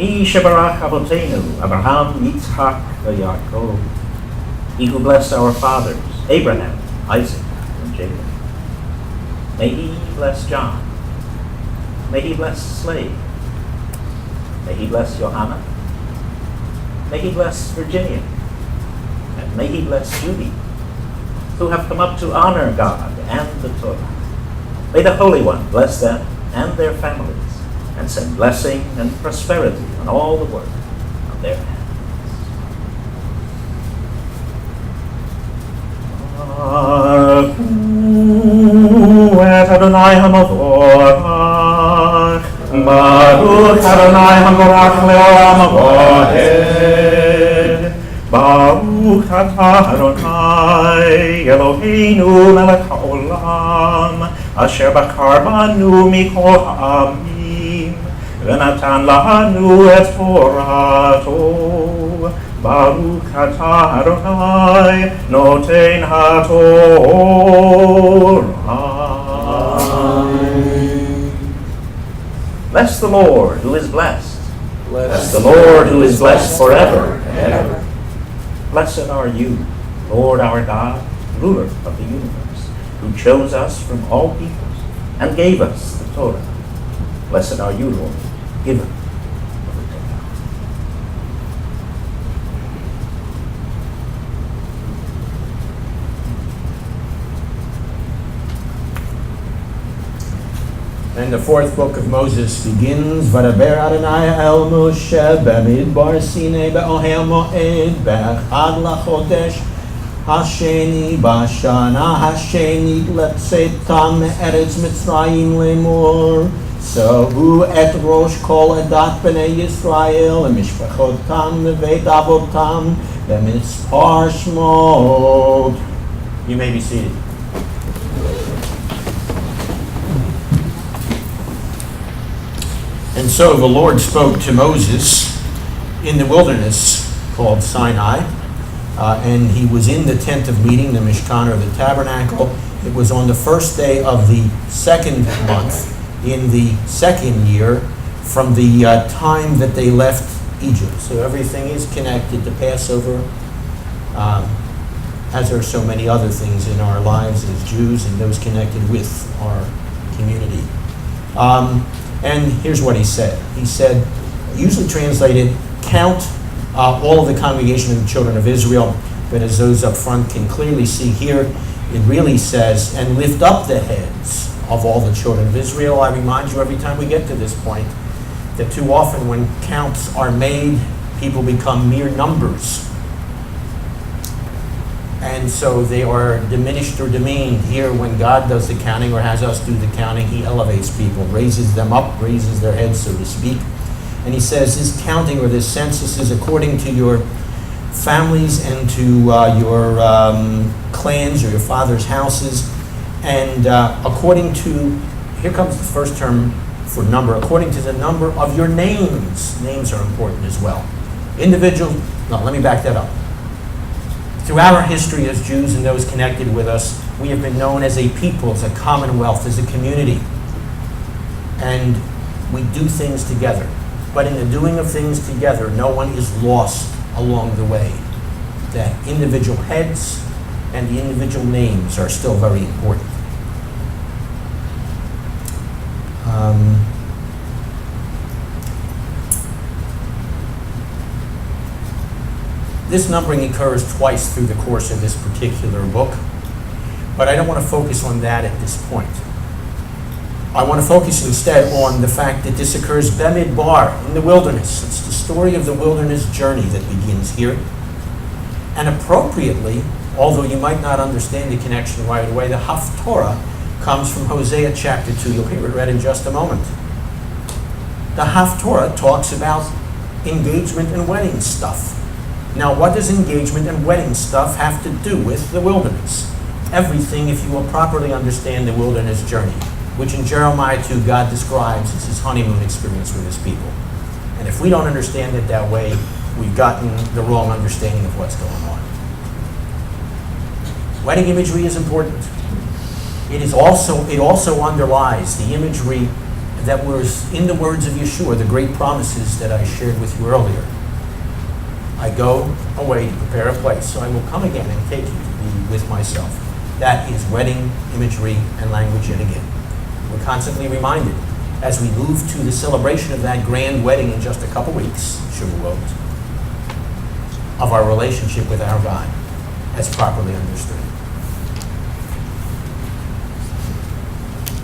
Mi shebarach avotenu, Abraham, Yitzchak, Yaakov. He who blessed our fathers, Abraham, Isaac, and Jacob. May he bless John. May he bless Slade. May he bless Johanna. May he bless Virginia. And may he bless Judy, who have come up to honor God and the Torah. May the Holy One bless them and their families, and send blessing and prosperity on all the work of their hands. Et Adonai HaMavorach, Baruch Adonai HaMavorach Le'olam Vaed, Baruch Atah Adonai Eloheinu Melech HaOlam, Asher Bachar Banu Mikol Ha'amim, V'natan Lanu et Torato. Baruch Atah Adonai Noten HaTorah. Bless the Lord who is blessed. Bless the Lord who is blessed forever and ever. Blessed are you, Lord our God, ruler of the universe, who chose us from all peoples and gave us the Torah. Blessed are you, Lord, giver of the Torah. And the fourth book of Moses begins, Vadaber Adonai el Moshe b'midbar Sinai be'ohel moed be'echad lachodesh hasheni b'shana hasheni letzetam me'eretz Mitzrayim lemor sahu et rosh kol edat b'nei Yisrael u'mishpachotam v'veit avotam b'mitzpar shmot. You may be seated. And so the Lord spoke to Moses in the wilderness called Sinai, and he was in the tent of meeting, the Mishkan or the tabernacle. It was on the first day of the second month in the second year from the time that they left Egypt. So everything is connected to Passover, as are so many other things in our lives as Jews and those connected with our community. And here's what he said. He said, usually translated, count all of the congregation of the children of Israel, but as those up front can clearly see here, it really says, and lift up the heads of all the children of Israel. I remind you every time we get to this point that too often when counts are made, people become mere numbers. And so they are diminished or demeaned. Here, when God does the counting or has us do the counting, he elevates people, raises them up, raises their heads, so to speak. And he says this counting or this census is according to your families and to your clans or your father's houses. And according to, here comes the first term for number, according to the number of your names. Names are important as well. Individual, no, let me back that up. Through our history as Jews and those connected with us, we have been known as a people, as a commonwealth, as a community. And we do things together. But in the doing of things together, no one is lost along the way. The individual heads and the individual names are still very important. This numbering occurs twice through the course of this particular book, but I don't want to focus on that at this point. I want to focus instead on the fact that this occurs Bemidbar, in the wilderness. It's the story of the wilderness journey that begins here. And appropriately, although you might not understand the connection right away, the Haftorah comes from Hosea chapter 2. You'll hear it read in just a moment. The Haftorah talks about engagement and wedding stuff. Now, what does engagement and wedding stuff have to do with the wilderness? Everything, if you will properly understand the wilderness journey, which in Jeremiah 2, God describes as his honeymoon experience with his people. And if we don't understand it that way, we've gotten the wrong understanding of what's going on. Wedding imagery is important. It also underlies the imagery that was in the words of Yeshua, the great promises that I shared with you earlier. I go away to prepare a place, so I will come again and take you to be with myself. That is wedding imagery and language yet again. We're constantly reminded as we move to the celebration of that grand wedding in just a couple weeks, Shavuot, of our relationship with our God as properly understood.